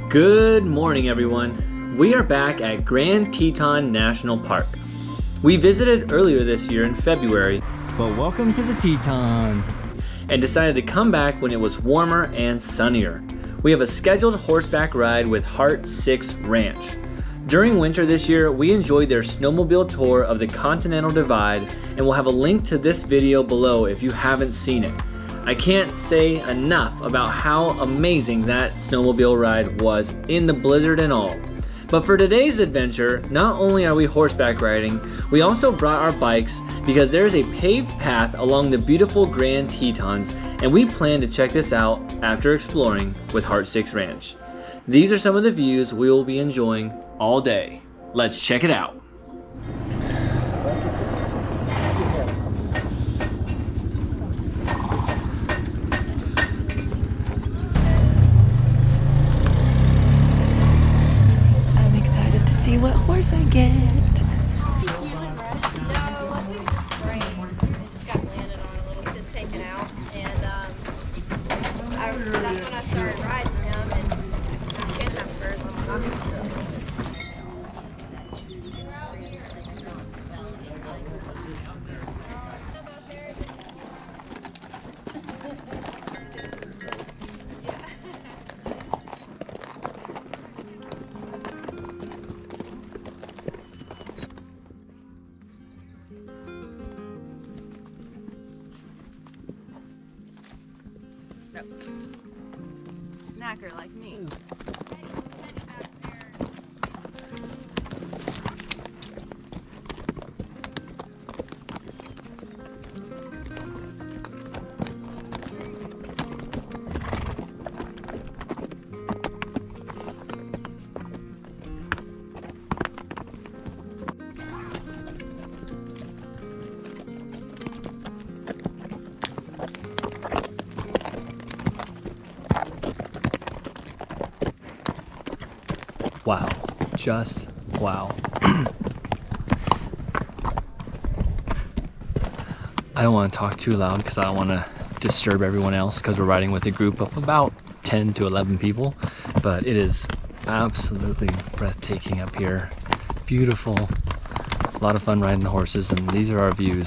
Good morning, everyone. We are back at Grand Teton National Park. We visited earlier this year in February, but welcome to the Tetons, and decided to come back when it was warmer and sunnier. We have a scheduled horseback ride with Heart 6 Ranch. During winter this year, we enjoyed their snowmobile tour of the Continental Divide, and we'll have a link to this video below if you haven't seen it. I can't say enough about how amazing that snowmobile ride was in the blizzard and all. But for today's adventure, not only are we horseback riding, we also brought our bikes because there is a paved path along the beautiful Grand Tetons, and we plan to check this out after exploring with Heart 6 Ranch. These are some of the views we will be enjoying all day. Let's check it out. See what horse I get. Just got landed on a little, just taken out, and that's when I started riding him, and I can't have spurs on my pockets. Snacker like me. Wow, just wow. I don't want to talk too loud because I don't want to disturb everyone else because we're riding with a group of about 10 to 11 people, but it is absolutely breathtaking up here. Beautiful, a lot of fun riding the horses, and these are our views.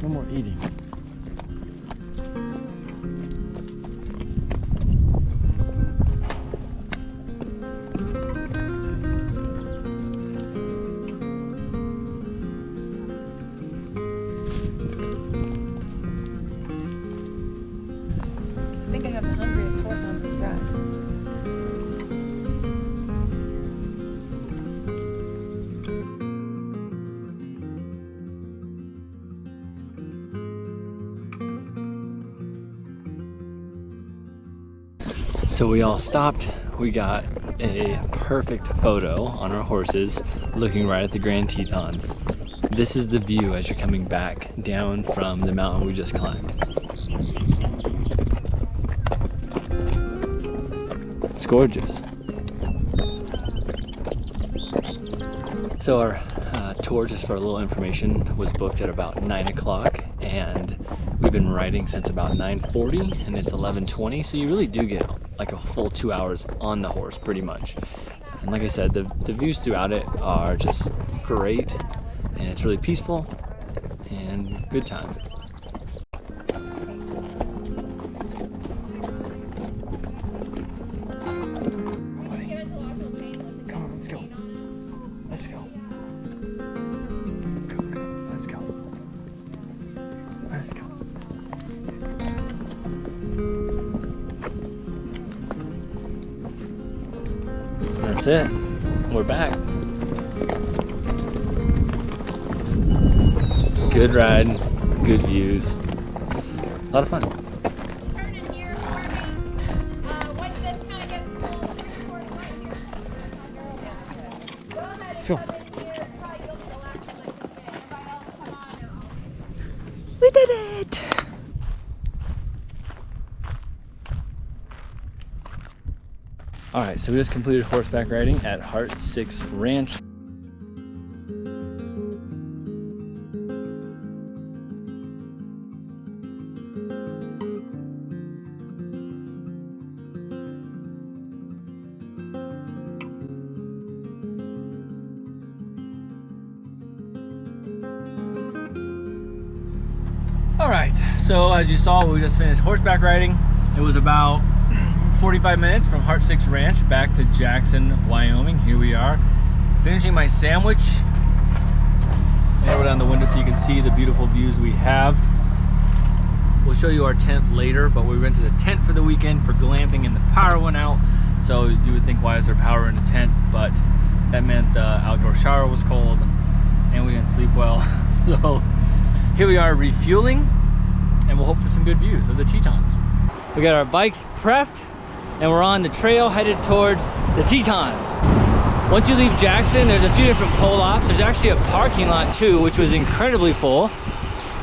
No more eating. I think I have the hungriest horse on this ride. So we all stopped. We got a perfect photo on our horses looking right at the Grand Tetons. This is the view as you're coming back down from the mountain we just climbed. It's gorgeous. So our tour, just for a little information, was booked at about 9 o'clock, and we've been riding since about 9:40, and it's 11:20, so you really do get like a full 2 hours on the horse pretty much. And like I said, the views throughout it are just great, and it's really peaceful and good time. Come on, let's go. Let's go. Go, go. Let's go. Let's go. That's it. We're back. Good ride, good views. lot of fun. Turn in here for me. Once this kind of gets full, three quarters right here. Go ahead and Go. come in here. Probably you'll relax a little bit. Everybody else come on. We did it! All right, so we just completed horseback riding at Heart 6 Ranch. All right, so as you saw, we just finished horseback riding. It was about 45 minutes from Heart 6 Ranch back to Jackson, Wyoming. Here we are, finishing my sandwich. Narrow down the window so you can see the beautiful views we have. We'll show you our tent later, but we rented a tent for the weekend for glamping and the power went out. So you would think, why is there power in a tent? But that meant the outdoor shower was cold and we didn't sleep well. So here we are refueling, and we'll hope for some good views of the Tetons. We got our bikes prepped and we're on the trail headed towards the Tetons. Once you leave Jackson, there's a few different pull-offs. There's actually a parking lot too, which was incredibly full.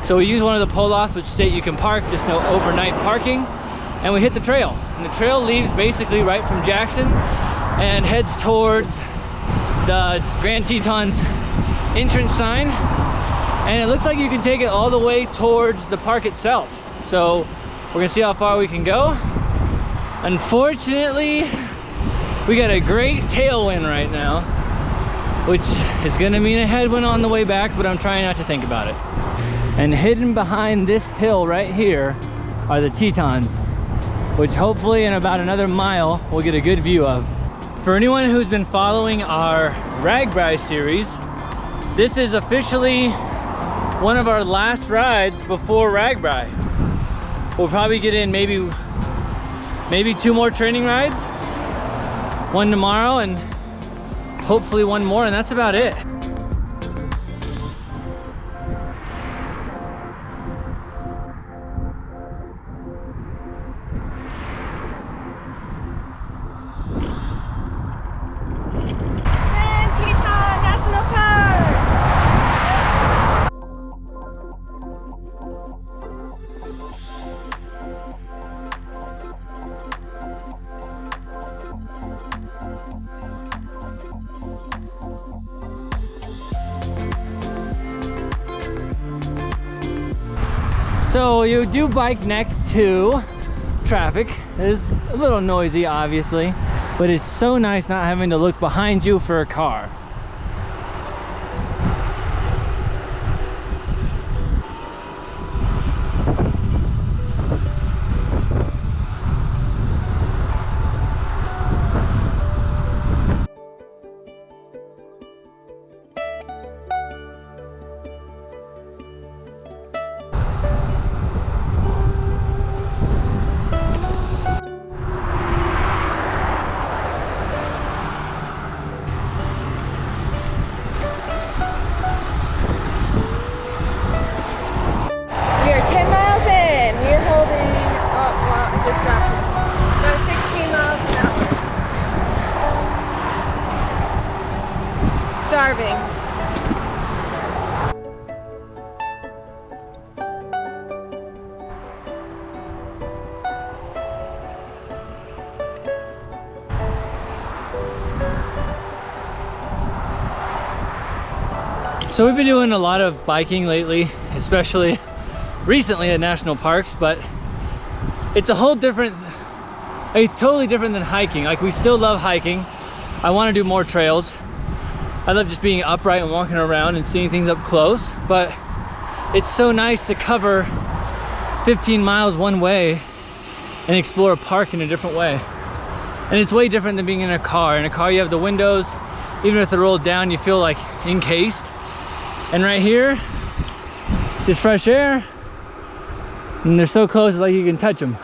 So we use one of the pull-offs which state you can park, just no overnight parking, and we hit the trail. And the trail leaves basically right from Jackson and heads towards the Grand Tetons entrance sign. And it looks like you can take it all the way towards the park itself. So we're gonna see how far we can go. Unfortunately, we got a great tailwind right now, which is gonna mean a headwind on the way back, but I'm trying not to think about it. And hidden behind this hill right here are the Tetons, which hopefully in about another mile, we'll get a good view of. For anyone who's been following our RAGBRAI series, this is officially one of our last rides before RAGBRAI. We'll probably get in maybe 2 more training rides, one tomorrow and hopefully one more, and that's about it. Grand Teton National Park! So you do bike next to traffic. It is a little noisy, obviously, but it's so nice not having to look behind you for a car. We are 10 miles in. We are holding up, well, just about 16 miles an hour. Starving. So we've been doing a lot of biking lately, especially recently at national parks, but it's totally different than hiking. Like, we still love hiking. I want to do more trails. I love just being upright and walking around and seeing things up close, but it's so nice to cover 15 miles one way and explore a park in a different way. And it's way different than being in a car. In a car, you have the windows, even if they're rolled down, you feel like encased. And right here, it's just fresh air, and they're so close, it's like you can touch them.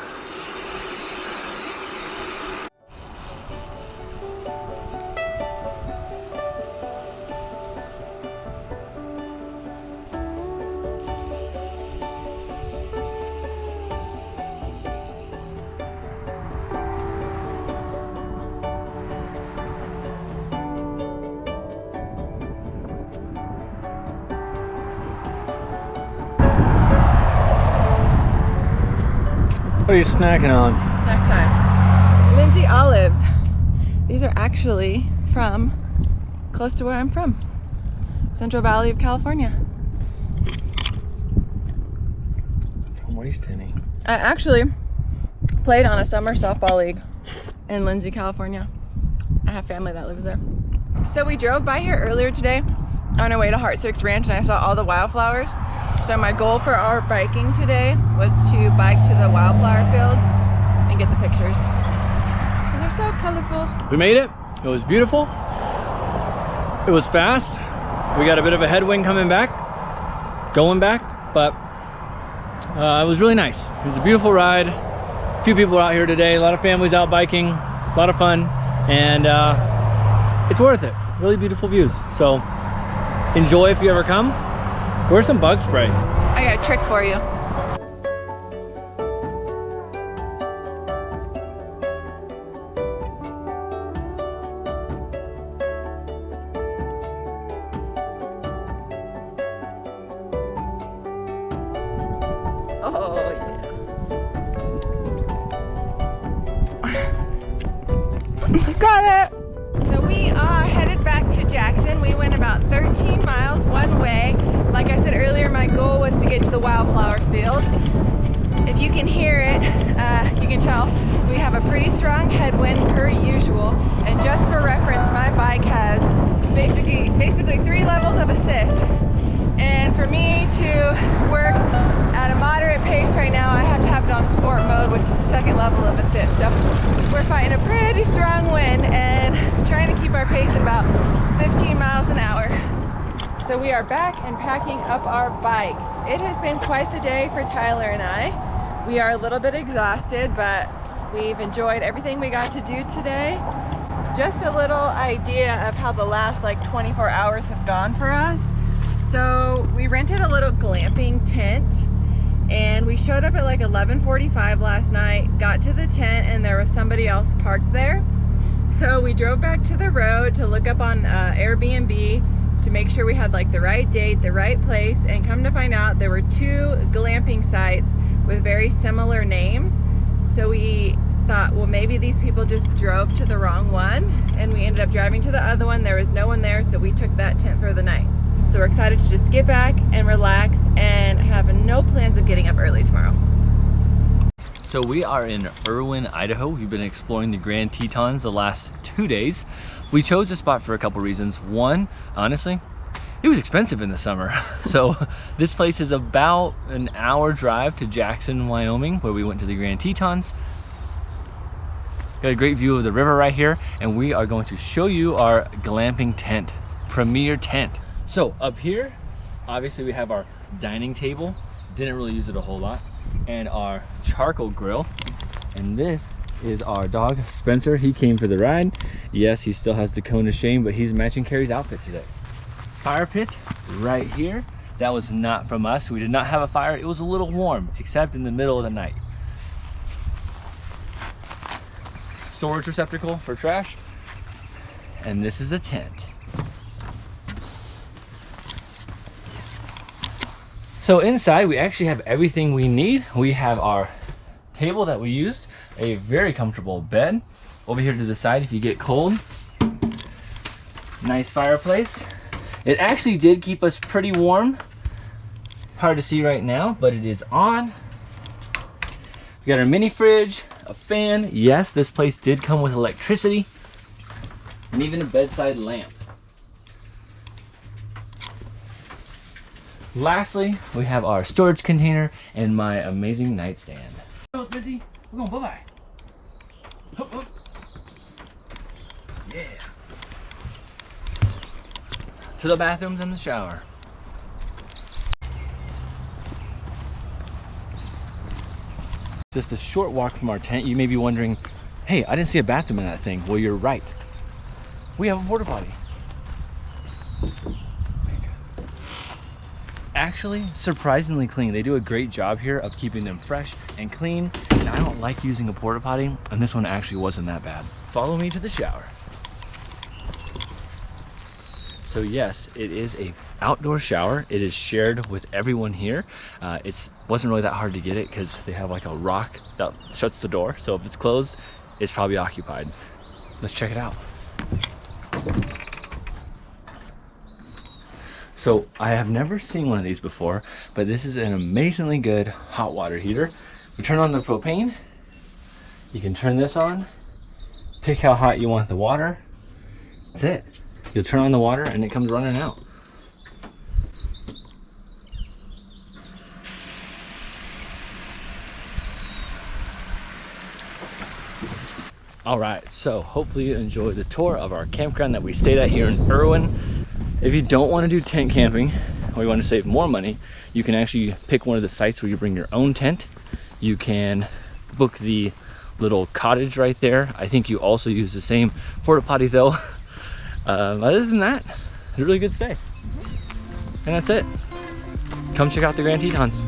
What are you snacking on? Snack time. Lindsay olives. These are actually from close to where I'm from. Central Valley of California. Moist-any. I actually played on a summer softball league in Lindsay, California. I have family that lives there. So we drove by here earlier today on our way to Heart 6 Ranch, and I saw all the wildflowers. So my goal for our biking today was to bike to the wildflower field and get the pictures. And they're so colorful. We made it. It was beautiful. It was fast. We got a bit of a headwind coming back, going back, but it was really nice. It was a beautiful ride. A few people out here today, a lot of families out biking, a lot of fun, and it's worth it. Really beautiful views. So enjoy if you ever come. Where's some bug spray? I got a trick for you. Oh yeah. Got it. So we are headed back to Jackson. We went about 13 miles one way. Like I said earlier, my goal was to get to the wildflower field. If you can hear it, you can tell we have a pretty strong headwind per usual. And just for reference, my bike has basically 3 levels of assist. And for me to work at a moderate pace right now, I have to have it on sport mode, which is the 2nd level of assist. So we're fighting a pretty strong wind and trying to keep our pace at about 15 miles an hour. So we are back and packing up our bikes. It has been quite the day for Tyler and I. We are a little bit exhausted, but we've enjoyed everything we got to do today. Just a little idea of how the last like 24 hours have gone for us. So we rented a little glamping tent and we showed up at like 11:45 last night, got to the tent, and there was somebody else parked there. So we drove back to the road to look up on Airbnb to make sure we had like the right date, the right place, and come to find out there were 2 glamping sites with very similar names. So we thought, well, maybe these people just drove to the wrong one, and we ended up driving to the other one. There was no one there, so we took that tent for the night. So we're excited to just get back and relax and have no plans of getting up early tomorrow. So we are in Irwin, Idaho. We've been exploring the Grand Tetons the last 2 days. We chose this spot for a couple reasons. One, honestly, it was expensive in the summer. So this place is about an hour drive to Jackson, Wyoming, where we went to the Grand Tetons. Got a great view of the river right here, and we are going to show you our glamping tent, premier tent. So up here, obviously we have our dining table. Didn't really use it a whole lot. And our charcoal grill. And this is our dog, Spencer. He came for the ride. Yes, he still has the cone of shame, but he's matching Kari's outfit today. Fire pit right here. That was not from us. We did not have a fire. It was a little warm, except in the middle of the night. Storage receptacle for trash. And this is a tent. So inside, we actually have everything we need. We have our table that we used, a very comfortable bed. Over here to the side if you get cold. Nice fireplace. It actually did keep us pretty warm. Hard to see right now, but it is on. We got our mini fridge, a fan. Yes, this place did come with electricity, and even a bedside lamp. Lastly, we have our storage container and my amazing nightstand. Oh, Spency, we're going bye-bye. Hup, hup. Yeah. To the bathrooms and the shower. Just a short walk from our tent. You may be wondering, hey, I didn't see a bathroom in that thing. Well, you're right. We have a porta potty. Actually, surprisingly clean. They do a great job here of keeping them fresh and clean, and I don't like using a porta potty, and this one actually wasn't that bad. Follow me to the shower. So yes, it is a outdoor shower. It is shared with everyone here. It wasn't really that hard to get it because they have like a rock that shuts the door. So if it's closed, it's probably occupied. Let's check it out. So I have never seen one of these before, but this is an amazingly good hot water heater. We turn on the propane. You can turn this on, pick how hot you want the water. That's it. You'll turn on the water and it comes running out. All right, so hopefully you enjoyed the tour of our campground that we stayed at here in Irwin. If you don't want to do tent camping or you want to save more money, you can actually pick one of the sites where you bring your own tent. You can book the little cottage right there. I think you also use the same porta potty though. Other than that, it's a really good stay. And that's it. Come check out the Grand Tetons.